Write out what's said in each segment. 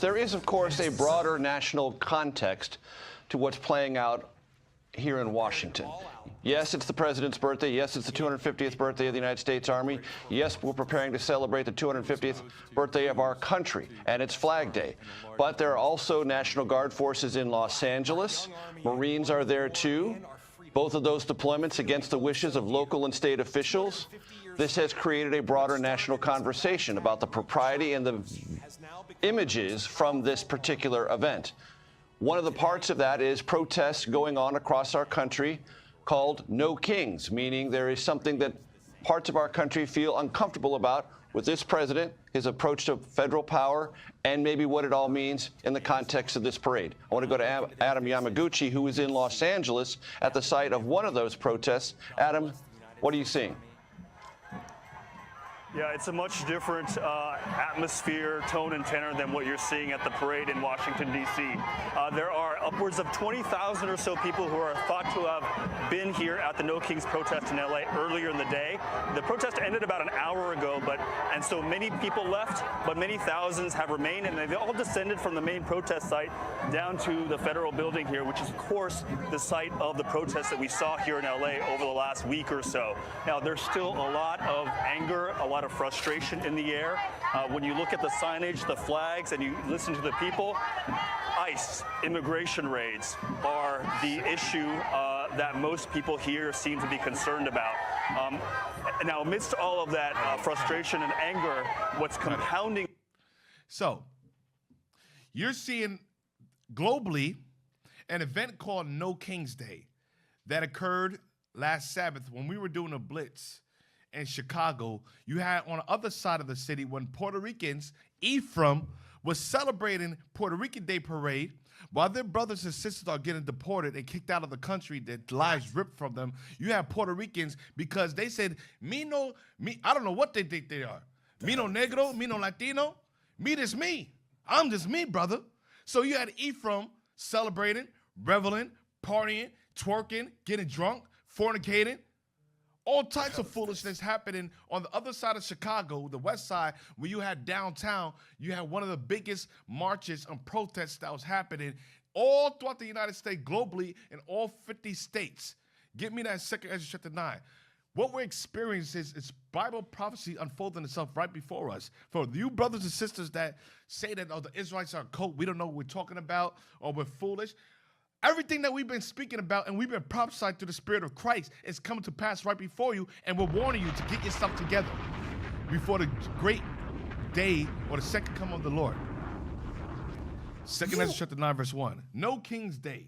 there is, of course, a broader national context to what's playing out here in Washington. Yes, it's the president's birthday. Yes, it's the 250th birthday of the United States Army. Yes, we're preparing to celebrate the 250th birthday of our country, and it's Flag Day. But there are also National Guard forces in Los Angeles. Marines are there, too. Both of those deployments against the wishes of local and state officials. This has created a broader national conversation about the propriety and the images from this particular event. One of the parts of that is protests going on across our country called No Kings, meaning there is something that parts of our country feel uncomfortable about with this president, his approach to federal power, and maybe what it all means in the context of this parade. I want to go to Adam Yamaguchi, who is in Los Angeles at the site of one of those protests. Adam, what are you seeing? Yeah, it's a much different atmosphere, tone, and tenor than what you're seeing at the parade in Washington, D.C. There are upwards of 20,000 or so people who are thought to have been here at the No Kings protest in L.A. earlier in the day. The protest ended about an hour ago, and so many people left, but many thousands have remained, and they've all descended from the main protest site down to the federal building here, which is, of course, the site of the protests that we saw here in L.A. over the last week or so. Now, there's still a lot of anger, a lot of frustration in the air. When you look at the signage, the flags, and you listen to the people, ICE, immigration raids, are the issue that most people here seem to be concerned about. Now, amidst all of that frustration and anger, what's compounding... So, you're seeing globally an event called No Kings Day that occurred last Sabbath when we were doing a blitz in Chicago. You had on the other side of the city when Puerto Ricans, Ephraim, was celebrating Puerto Rican Day Parade while their brothers and sisters are getting deported and kicked out of the country, their lives ripped from them. You have Puerto Ricans because they said, I don't know what they think they are. Me no negro, me no Latino, me just me. I'm just me, brother. So you had Ephraim celebrating, reveling, partying, twerking, getting drunk, fornicating. All types of foolishness happening on the other side of Chicago, the west side, where you had downtown, you had one of the biggest marches and protests that was happening all throughout the United States, globally, in all 50 states. Give me that 2 Ezra chapter 9. What we're experiencing is Bible prophecy unfolding itself right before us. For you brothers and sisters that say that, oh, the Israelites are a cult, we don't know what we're talking about, or we're foolish. Everything that we've been speaking about and we've been prophesied through the Spirit of Christ is coming to pass right before you, and we're warning you to get yourself together before the great day or the second coming of the Lord. 2 Ezra chapter 9, verse 1. No King's Day.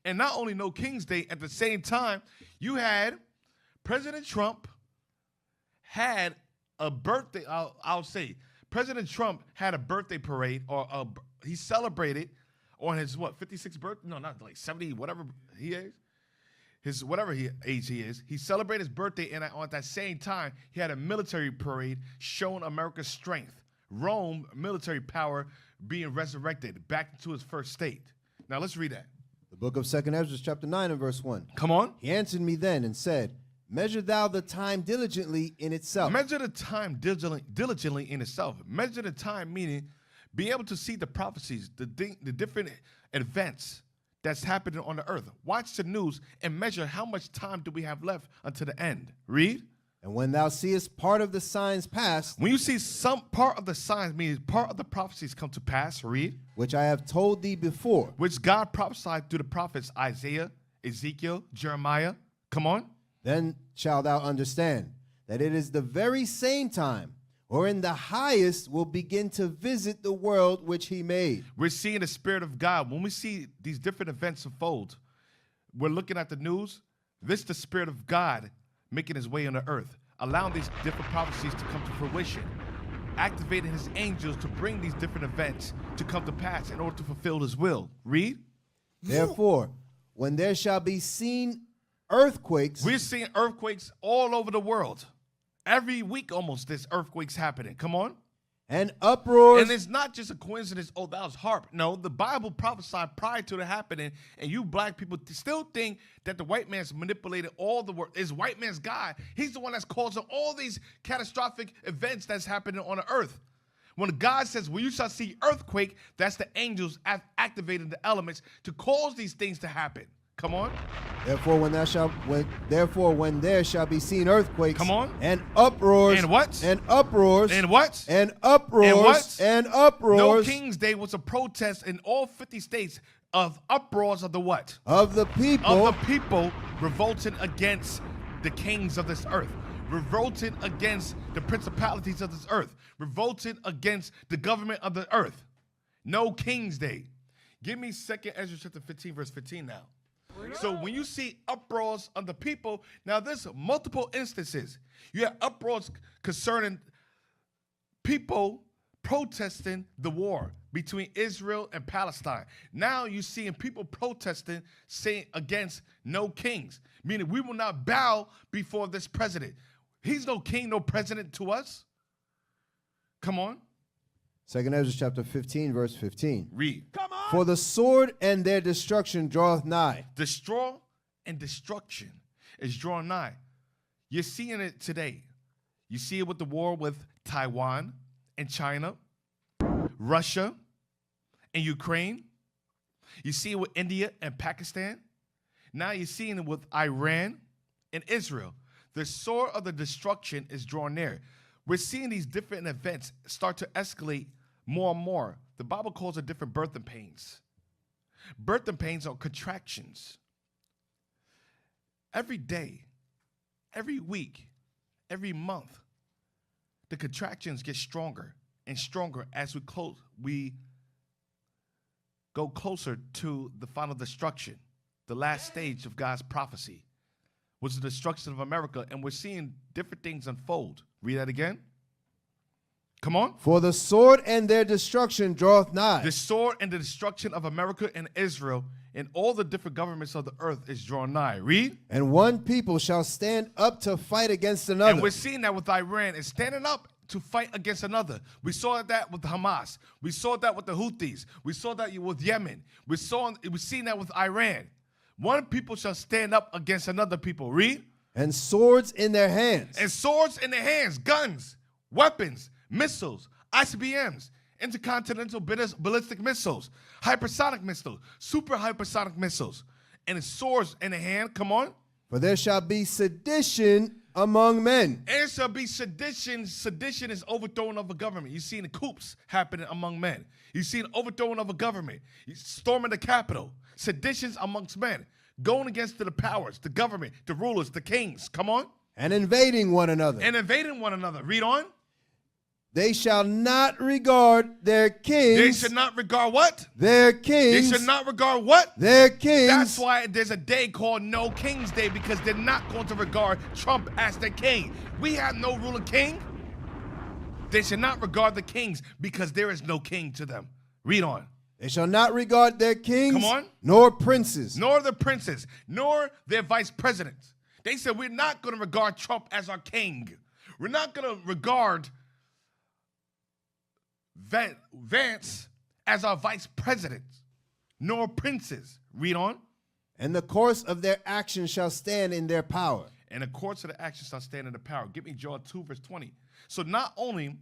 And not only no King's Day, at the same time, you had President Trump had a birthday, I'll say, President Trump had a birthday parade, or he celebrated on his, 56th birthday? No, not like 70, whatever he is. His whatever age he is. He celebrated his birthday, and at that same time, he had a military parade showing America's strength. Rome, military power, being resurrected back to its first state. Now, let's read that. The book of 2 Ezra, chapter 9 and verse 1. Come on. He answered me then and said, measure thou the time diligently in itself. Measure the time diligently in itself. Measure the time meaning be able to see the prophecies, the different events that's happening on the earth. Watch the news and measure how much time do we have left until the end. Read. And when thou seest part of the signs past. When you see some part of the signs, meaning part of the prophecies come to pass. Read. Which I have told thee before. Which God prophesied through the prophets Isaiah, Ezekiel, Jeremiah. Come on. Then shalt thou understand that it is the very same time, or in the highest, will begin to visit the world which he made. We're seeing the Spirit of God. When we see these different events unfold, we're looking at the news. This is the Spirit of God making his way on the earth, allowing these different prophecies to come to fruition, activating his angels to bring these different events to come to pass in order to fulfill his will. Read. Therefore, when there shall be seen earthquakes. We're seeing earthquakes all over the world. Every week almost there's earthquakes happening. Come on. And uproars. And it's not just a coincidence, oh, that was harp. No, the Bible prophesied prior to it happening, and you black people still think that the white man's manipulated all the world. It's white man's God. He's the one that's causing all these catastrophic events that's happening on the earth. When God says, when you shall see earthquake, that's the angels activating the elements to cause these things to happen. Come on. Therefore, when there shall be seen earthquakes, Come on. and uproars, And what? And uproars, And what? And uproars, And what? And uproars. No King's Day was a protest in all 50 states of uproars of the what? Of the people. Of the people revolting against the kings of this earth, revolting against the principalities of this earth, revolting against the government of the earth. No King's Day. Give me 2 Ezra chapter 15, verse 15 now. So when you see uproars of the people, now there's multiple instances. You have uproars concerning people protesting the war between Israel and Palestine. Now you're seeing people protesting, saying against no kings, meaning we will not bow before this president. He's no king, no president to us. Come on. 2 Ezra chapter 15, verse 15. Read. Come on. For the sword and their destruction draweth nigh. Destroy and destruction is drawing nigh. You're seeing it today. You see it with the war with Taiwan and China, Russia and Ukraine. You see it with India and Pakistan. Now you're seeing it with Iran and Israel. The sword of the destruction is drawn near. We're seeing these different events start to escalate more and more. The Bible calls it different birthing pains. Birthing pains are contractions. Every day, every week, every month, the contractions get stronger and stronger as we go closer to the final destruction, the last stage of God's prophecy, which is the destruction of America, and we're seeing different things unfold. Read that again. Come on. For the sword and their destruction draweth nigh. The sword and the destruction of America and Israel and all the different governments of the earth is drawn nigh. Read. And one people shall stand up to fight against another. And we're seeing that with Iran. It's standing up to fight against another. We saw that with Hamas. We saw that with the Houthis. We saw that with Yemen. We've seen that with Iran. One people shall stand up against another people. Read. And swords in their hands. And swords in their hands, guns, weapons, missiles, ICBMs, intercontinental ballistic missiles, hypersonic missiles, super hypersonic missiles, and swords in the hand. Come on. For there shall be sedition among men. And there shall be sedition. Sedition is overthrowing of a government. You've seen the coups happening among men. You've seen overthrowing of a government. Storming the Capitol. Seditions amongst men. Going against the powers, the government, the rulers, the kings. Come on. And invading one another. And invading one another. Read on. They shall not regard their kings. They should not regard what? Their kings. They should not regard what? Their kings. That's why there's a day called No King's Day, because they're not going to regard Trump as their king. We have no ruler king. They should not regard the kings because there is no king to them. Read on. They shall not regard their kings. Come on. Nor princes. Nor the princes. Nor their vice presidents. They said we're not going to regard Trump as our king. We're not going to regard Vance as our vice president, nor princes. Read on. And the course of their action shall stand in their power. And the course of the action shall stand in the power. Give me John 2, verse 20. So not only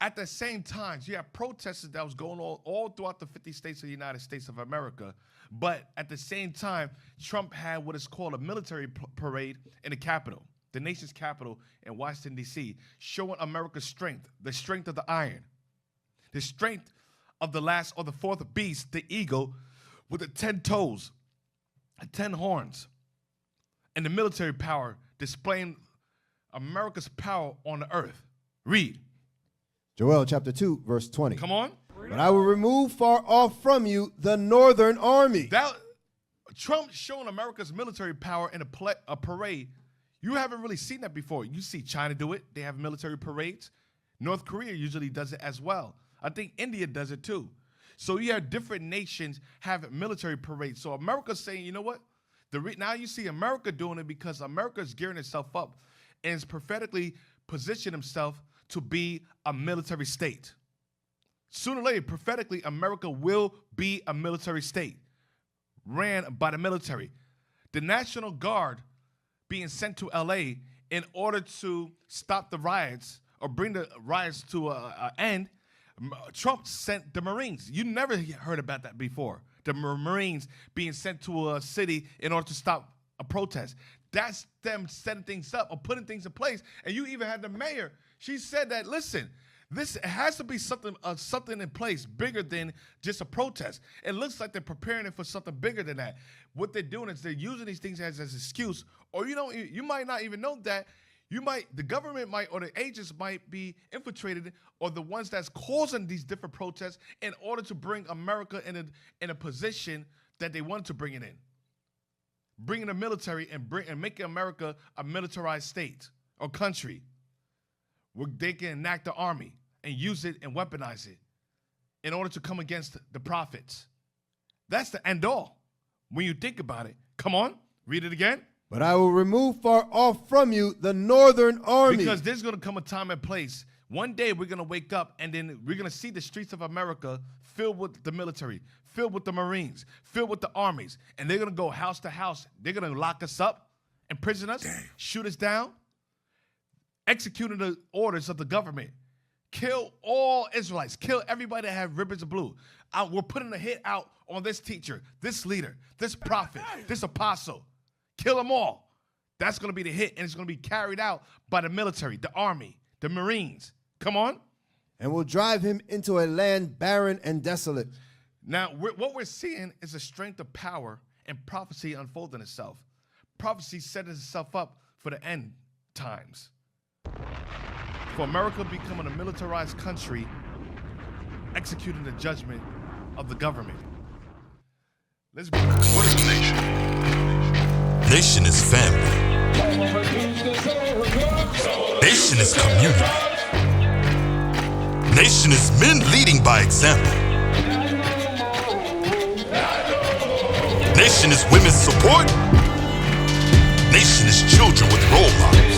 at the same time, you have protests that was going on all throughout the 50 states of the United States of America, but at the same time, Trump had what is called a military parade in the Capitol, the nation's capital in Washington, D.C., showing America's strength, the strength of the iron. The strength of the last or the fourth beast, the eagle, with the 10 toes, the 10 horns, and the military power displaying America's power on the earth. Read. Joel chapter 2, verse 20. Come on. But I will remove far off from you the northern army. Trump showing America's military power in a parade. You haven't really seen that before. You see China do it. They have military parades. North Korea usually does it as well. I think India does it too. So you have different nations have military parades. So America's saying, you know what? Now you see America doing it because America's gearing itself up and is prophetically positioning himself to be a military state. Sooner or later, prophetically, America will be a military state, ran by the military. The National Guard being sent to L.A. in order to stop the riots or bring the riots to an end, Trump sent the Marines. You never heard about that before. The Marines being sent to a city in order to stop a protest. That's them setting things up or putting things in place. And you even had the mayor. She said that, listen, this has to be something in place bigger than just a protest. It looks like they're preparing it for something bigger than that. What they're doing is they're using these things as an excuse, or you might not even know that. The government might, or the agents might be infiltrated, or the ones that's causing these different protests in order to bring America in a position that they want to bring it in. Bringing the military and making America a militarized state or country where they can enact the army and use it and weaponize it in order to come against the prophets. That's the end all. When you think about it, come on, read it again. But I will remove far off from you the northern army. Because there's going to come a time and place. One day we're going to wake up and then we're going to see the streets of America filled with the military, filled with the Marines, filled with the armies. And they're going to go house to house. They're going to lock us up, imprison us, shoot us down, executing the orders of the government. Kill all Israelites. Kill everybody that have ribbons of blue. We're putting a hit out on this teacher, this leader, this prophet, this apostle. Kill them all. That's going to be the hit, and it's going to be carried out by the military, the army, the Marines. Come on. And will drive him into a land barren and desolate. Now, what we're seeing is a strength of power and prophecy unfolding itself. Prophecy setting itself up for the end times. For America becoming a militarized country, executing the judgment of the government. Let's be clear. What is a nation? Nation is family. Nation is community. Nation is men leading by example. Nation is women's support. Nation is children with role models.